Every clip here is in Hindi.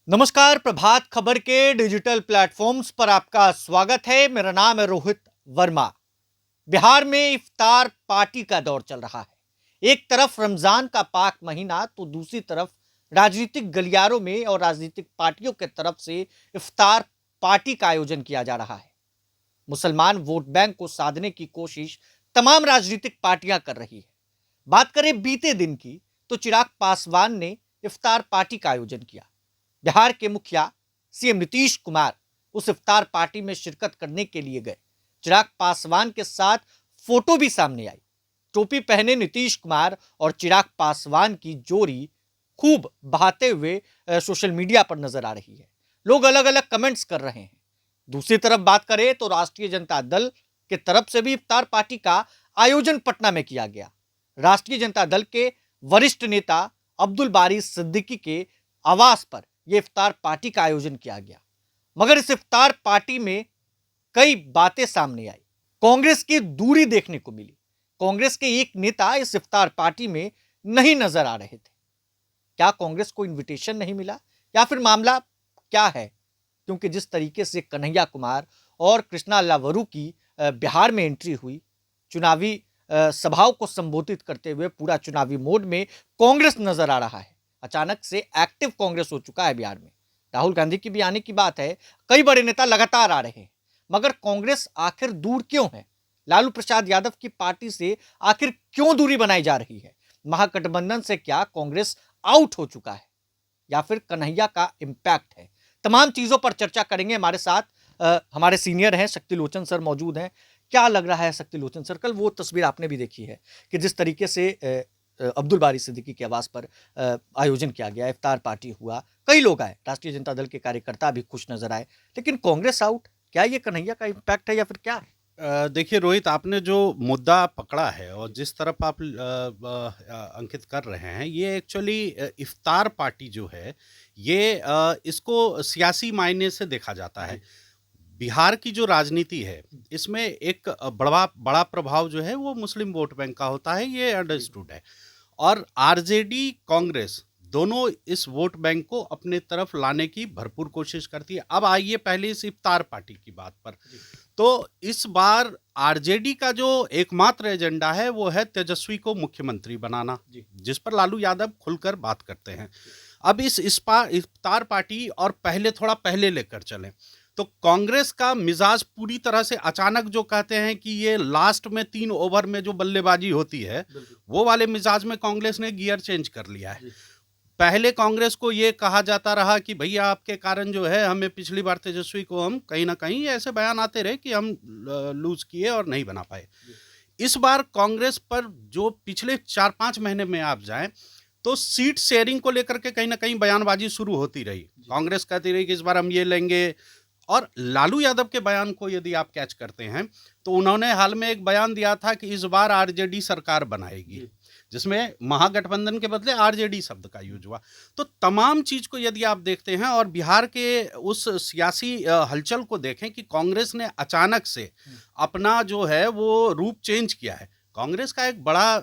नमस्कार, प्रभात खबर के डिजिटल प्लेटफॉर्म्स पर आपका स्वागत है। मेरा नाम है रोहित वर्मा। बिहार में इफ्तार पार्टी का दौर चल रहा है। एक तरफ रमजान का पाक महीना तो दूसरी तरफ राजनीतिक गलियारों में और राजनीतिक पार्टियों के तरफ से इफ्तार पार्टी का आयोजन किया जा रहा है। मुसलमान वोट बैंक को साधने की कोशिश तमाम राजनीतिक पार्टियां कर रही है। बात करें बीते दिन की, तो चिराग पासवान ने इफ्तार पार्टी का आयोजन किया। बिहार के मुखिया सीएम नीतीश कुमार उस इफ्तार पार्टी में शिरकत करने के लिए गए। चिराग पासवान के साथ फोटो भी सामने आई। टोपी पहने नीतीश कुमार और चिराग पासवान की जोड़ी खूब बहाते हुए सोशल मीडिया पर नजर आ रही है। लोग अलग अलग कमेंट्स कर रहे हैं। दूसरी तरफ बात करें तो राष्ट्रीय जनता दल के तरफ से भी इफ्तार पार्टी का आयोजन पटना में किया गया। राष्ट्रीय जनता दल के वरिष्ठ नेता अब्दुल बारी सिद्दीकी के आवास पर यह इफ्तार पार्टी का आयोजन किया गया। मगर इस इफ्तार पार्टी में कई बातें सामने आई। कांग्रेस की दूरी देखने को मिली। कांग्रेस के एक नेता इस इफ्तार पार्टी में नहीं नजर आ रहे थे। क्या कांग्रेस को इनविटेशन नहीं मिला या फिर मामला क्या है? क्योंकि जिस तरीके से कन्हैया कुमार और कृष्णा लावरू की बिहार में एंट्री हुई, चुनावी सभाओं को संबोधित करते हुए पूरा चुनावी मोड में कांग्रेस नजर आ रहा है। अचानक से एक्टिव कांग्रेस हो चुका है बिहार में। राहुल गांधी की भी आने की बात है। कई बड़े नेता लगातार आ रहे हैं। मगर कांग्रेस आखिर दूर क्यों है? लालू प्रसाद यादव की पार्टी से आखिर क्यों दूरी बनाई जा रही है? महागठबंधन से क्या कांग्रेस आउट हो चुका है या फिर कन्हैया का इंपैक्ट है? तमाम चीजों पर चर्चा करेंगे। हमारे साथ हमारे सीनियर हैं, शक्ति लोचन सर मौजूद हैं। क्या लग रहा है शक्ति लोचन सर, कल वो तस्वीर आपने भी देखी है कि जिस तरीके से अब्दुल बारी सिद्दीकी के आवास पर आयोजन किया गया, इफ्तार पार्टी हुआ, कई लोग आए, राष्ट्रीय जनता दल के कार्यकर्ता भी खुश नजर आए, लेकिन कांग्रेस आउट। क्या ये कन्हैया का इंपैक्ट है या फिर क्या है? देखिए रोहित, आपने जो मुद्दा पकड़ा है और जिस तरफ आप अंकित कर रहे हैं, ये एक्चुअली इफ्तार पार्टी जो है, ये इसको सियासी मायने से देखा जाता है। बिहार की जो राजनीति है, इसमें एक बड़ा बड़ा प्रभाव जो है वो मुस्लिम वोट बैंक का होता है, ये अंडरस्टूड है। और आरजेडी कांग्रेस दोनों इस वोट बैंक को अपने तरफ लाने की भरपूर कोशिश करती है। अब आइए पहले इस इफ्तार पार्टी की बात पर। तो इस बार आरजेडी का जो एकमात्र एजेंडा है वो है तेजस्वी को मुख्यमंत्री बनाना, जिस पर लालू यादव खुलकर बात करते हैं। अब इस इफ्तार पार्टी और पहले थोड़ा पहले लेकर चलें तो कांग्रेस का मिजाज पूरी तरह से अचानक, जो कहते हैं कि ये लास्ट में 3 ओवर में जो बल्लेबाजी होती है, वो वाले मिजाज में कांग्रेस ने गियर चेंज कर लिया है। पहले कांग्रेस को ये कहा जाता रहा कि भैया आपके कारण जो है हमें पिछली बार तेजस्वी को हम कहीं ना कहीं ऐसे बयान आते रहे कि हम लूज किए और नहीं बना पाए। इस बार कांग्रेस पर जो पिछले 4-5 महीने में आप जाएं तो सीट शेयरिंग को लेकर के कहीं ना कहीं बयानबाजी शुरू होती रही। कांग्रेस कहती रही कि इस बार हम ये लेंगे। और लालू यादव के बयान को यदि आप कैच करते हैं तो उन्होंने हाल में एक बयान दिया था कि इस बार आरजेडी सरकार बनाएगी, जिसमें महागठबंधन के बदले आरजेडी शब्द का यूज हुआ। तो तमाम चीज को यदि आप देखते हैं और बिहार के उस सियासी हलचल को देखें कि कांग्रेस ने अचानक से अपना जो है वो रूप चेंज किया है। कांग्रेस का एक बड़ा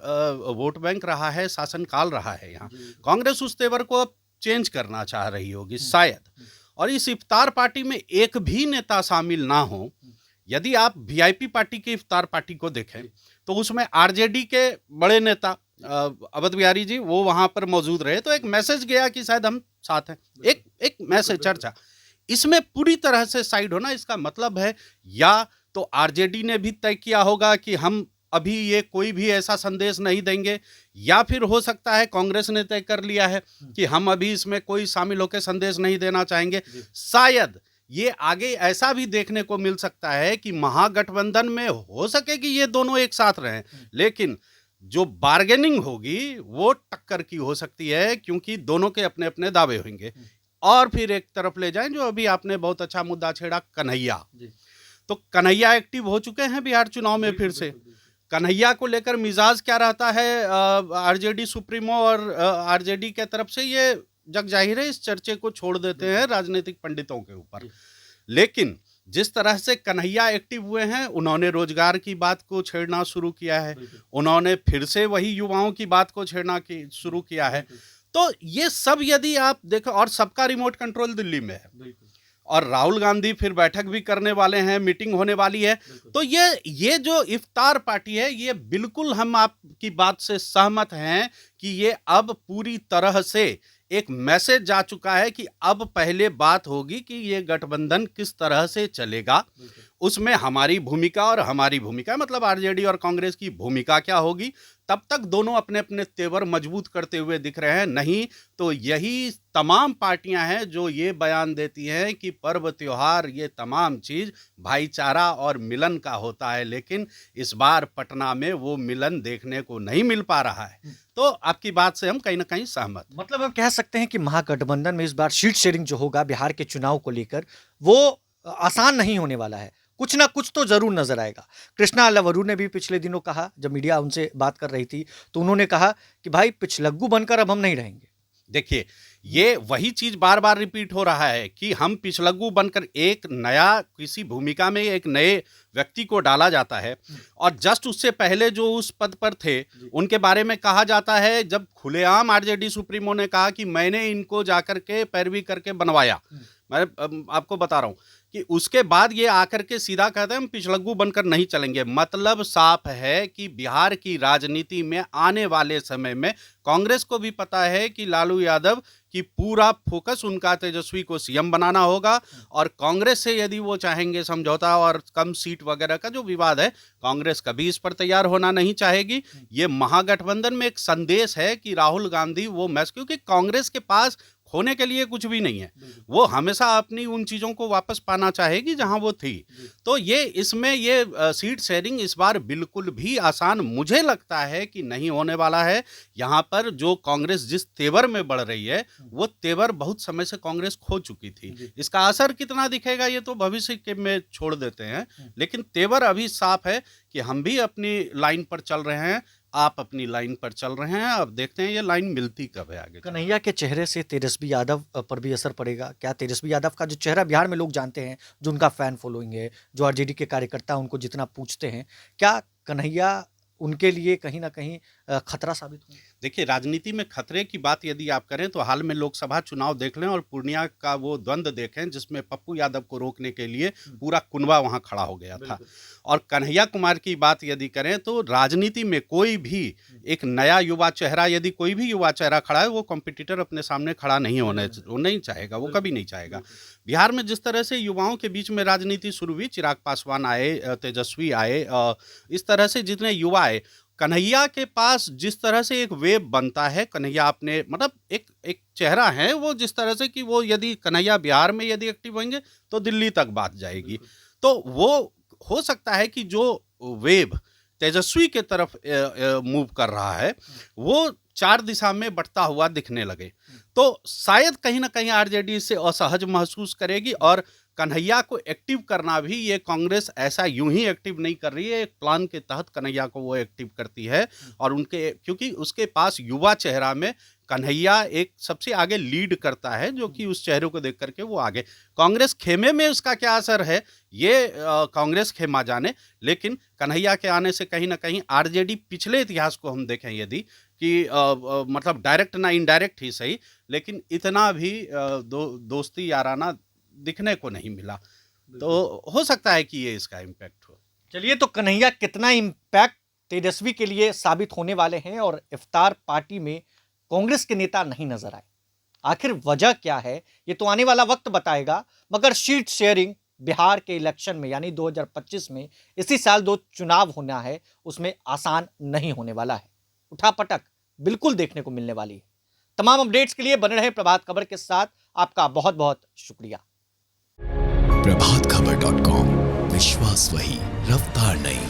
वोट बैंक रहा है, शासनकाल रहा है यहाँ। कांग्रेस उस तेवर को अब चेंज करना चाह रही होगी शायद। और इस इफ्तार पार्टी में एक भी नेता शामिल ना हो। यदि आप वीआईपी पार्टी की इफ्तार पार्टी को देखें तो उसमें आरजेडी के बड़े नेता अवध बिहारी जी वो वहां पर मौजूद रहे, तो एक मैसेज गया कि शायद हम साथ हैं। एक मैसेज, चर्चा। इसमें पूरी तरह से साइड होना, इसका मतलब है या तो आरजेडी ने भी तय किया होगा कि हम अभी ये कोई भी ऐसा संदेश नहीं देंगे, या फिर हो सकता है कांग्रेस ने तय कर लिया है कि हम अभी इसमें कोई शामिल होकर संदेश नहीं देना चाहेंगे। शायद ये आगे ऐसा भी देखने को मिल सकता है कि महागठबंधन में हो सके कि ये दोनों एक साथ रहें, लेकिन जो बार्गेनिंग होगी वो टक्कर की हो सकती है, क्योंकि दोनों के अपने अपने दावे होंगे। और फिर एक तरफ ले जाएं, जो अभी आपने बहुत अच्छा मुद्दा छेड़ा, कन्हैया। तो कन्हैया एक्टिव हो चुके हैं बिहार चुनाव में फिर से। कन्हैया को लेकर मिजाज क्या रहता है आरजेडी सुप्रीमो और आरजेडी के तरफ से, ये जग जाहिर है। इस चर्चे को छोड़ देते हैं राजनीतिक पंडितों के ऊपर। लेकिन जिस तरह से कन्हैया एक्टिव हुए हैं, उन्होंने रोजगार की बात को छेड़ना शुरू किया है, उन्होंने फिर से वही युवाओं की बात को छेड़ना शुरू किया है। तो ये सब यदि आप देखो, और सबका रिमोट कंट्रोल दिल्ली में है, और राहुल गांधी फिर बैठक भी करने वाले हैं, मीटिंग होने वाली है। तो ये जो इफ्तार पार्टी है, ये बिल्कुल हम आपकी बात से सहमत हैं कि ये अब पूरी तरह से एक मैसेज जा चुका है कि अब पहले बात होगी कि ये गठबंधन किस तरह से चलेगा, उसमें हमारी भूमिका और हमारी भूमिका मतलब आरजेडी और कांग्रेस की भूमिका क्या होगी। तब तक दोनों अपने अपने तेवर मजबूत करते हुए दिख रहे हैं। नहीं तो यही तमाम पार्टियां हैं जो ये बयान देती हैं कि पर्व त्योहार ये तमाम चीज भाईचारा और मिलन का होता है, लेकिन इस बार पटना में वो मिलन देखने को नहीं मिल पा रहा है। तो आपकी बात से हम कहीं ना कहीं सहमत। मतलब हम कह सकते हैं कि महागठबंधन में इस बार सीट शेयरिंग जो होगा बिहार के चुनाव को लेकर, वो आसान नहीं होने वाला है। कुछ ना कुछ तो जरूर नजर आएगा। कृष्णा लवरू ने भी पिछले दिनों कहा, जब मीडिया उनसे बात कर रही थी तो उन्होंने कहा कि भाई पिछलग्गू बनकर अब हम नहीं रहेंगे। देखिए, ये वही चीज बार बार रिपीट हो रहा है कि हम पिछलग्गू बनकर, एक नया किसी भूमिका में एक नए व्यक्ति को डाला जाता है और जस्ट उससे पहले जो उस पद पर थे उनके बारे में कहा जाता है, जब खुलेआम आरजेडी सुप्रीमो ने कहा कि मैंने इनको जाकर के पैरवी करके बनवाया। मैं आपको बता रहा हूं कि उसके बाद ये आकर के सीधा कहते हैं हम पिछलग्गू बनकर नहीं चलेंगे। मतलब साफ है कि बिहार की राजनीति में आने वाले समय में कांग्रेस को भी पता है कि लालू यादव की पूरा फोकस उनका तेजस्वी को सीएम बनाना होगा, और कांग्रेस से यदि वो चाहेंगे समझौता और कम सीट वगैरह का जो विवाद है, कांग्रेस कभी इस पर तैयार होना नहीं चाहेगी। ये महागठबंधन में एक संदेश है कि राहुल गांधी वो मैच, क्योंकि कांग्रेस के पास खोने के लिए कुछ भी नहीं है, वो हमेशा अपनी उन चीज़ों को वापस पाना चाहेगी जहां वो थी। तो ये इसमें ये सीट शेयरिंग इस बार बिल्कुल भी आसान मुझे लगता है कि नहीं होने वाला है। यहाँ पर जो कांग्रेस जिस तेवर में बढ़ रही है, वो तेवर बहुत समय से कांग्रेस खो चुकी थी। इसका असर कितना दिखेगा ये तो भविष्य के में छोड़ देते हैं, लेकिन तेवर अभी साफ है कि हम भी अपनी लाइन पर चल रहे हैं, आप अपनी लाइन पर चल रहे हैं। अब देखते हैं ये लाइन मिलती कब है आगे। कन्हैया के चेहरे से तेजस्वी यादव पर भी असर पड़ेगा क्या? तेजस्वी यादव का जो चेहरा बिहार में लोग जानते हैं, जो उनका फैन फॉलोइंग है, जो आरजेडी के कार्यकर्ता उनको जितना पूछते हैं, क्या कन्हैया उनके लिए कहीं ना कहीं खतरा साबित होंगे? देखिए, राजनीति में खतरे की बात यदि आप करें तो हाल में लोकसभा चुनाव देख लें और पूर्णिया का वो द्वंद्व देखें जिसमें पप्पू यादव को रोकने के लिए पूरा कुनबा वहां खड़ा हो गया था। और कन्हैया कुमार की बात यदि करें तो राजनीति में कोई भी एक नया युवा चेहरा, यदि कोई भी युवा चेहरा खड़ा है, वो कॉम्पिटिटर अपने सामने खड़ा नहीं वो नहीं चाहेगा, वो कभी नहीं चाहेगा। बिहार में जिस तरह से युवाओं के बीच में राजनीति शुरू हुई, चिराग पासवान आए, तेजस्वी आए, इस तरह से जितने युवा आए, कन्हैया के पास जिस तरह से एक वेब बनता है, कन्हैया अपने मतलब एक चेहरा है वो, जिस तरह से कि वो यदि कन्हैया बिहार में यदि एक्टिव होंगे तो दिल्ली तक बात जाएगी। तो वो हो सकता है कि जो वेब तेजस्वी के तरफ मूव कर रहा है वो चार दिशा में बढ़ता हुआ दिखने लगे, तो शायद कहीं ना कहीं आरजेडी इससे असहज महसूस करेगी। और कन्हैया को एक्टिव करना भी ये कांग्रेस ऐसा यूं ही एक्टिव नहीं कर रही है, एक प्लान के तहत कन्हैया को वो एक्टिव करती है। और उनके, क्योंकि उसके पास युवा चेहरा में कन्हैया एक सबसे आगे लीड करता है, जो कि उस चेहरे को देख करके वो आगे। कांग्रेस खेमे में उसका क्या असर है ये कांग्रेस खेमा जाने, लेकिन कन्हैया के आने से कहीं ना कहीं आरजेडी पिछले इतिहास को हम देखें यदि कि मतलब डायरेक्ट ना इनडायरेक्ट ही सही, लेकिन इतना भी दोस्ती याराना दिखने को नहीं मिला। तो हो सकता है कि ये इसका इम्पैक्ट हो। चलिए, तो कन्हैया कितना इम्पैक्ट तेजस्वी के लिए साबित होने वाले हैं और इफ्तार पार्टी में कांग्रेस के नेता नहीं नजर आए, आखिर वजह क्या है ये तो आने वाला वक्त बताएगा। मगर सीट शेयरिंग बिहार के इलेक्शन में यानी 2025 में इसी साल 2 चुनाव होना है, उसमें आसान नहीं होने वाला है। उठापटक बिल्कुल देखने को मिलने वाली है। तमाम अपडेट्स के लिए बने रहे प्रभात खबर के साथ। आपका बहुत बहुत शुक्रिया। प्रभातखबर.com, विश्वास वही, रफ्तार नहीं।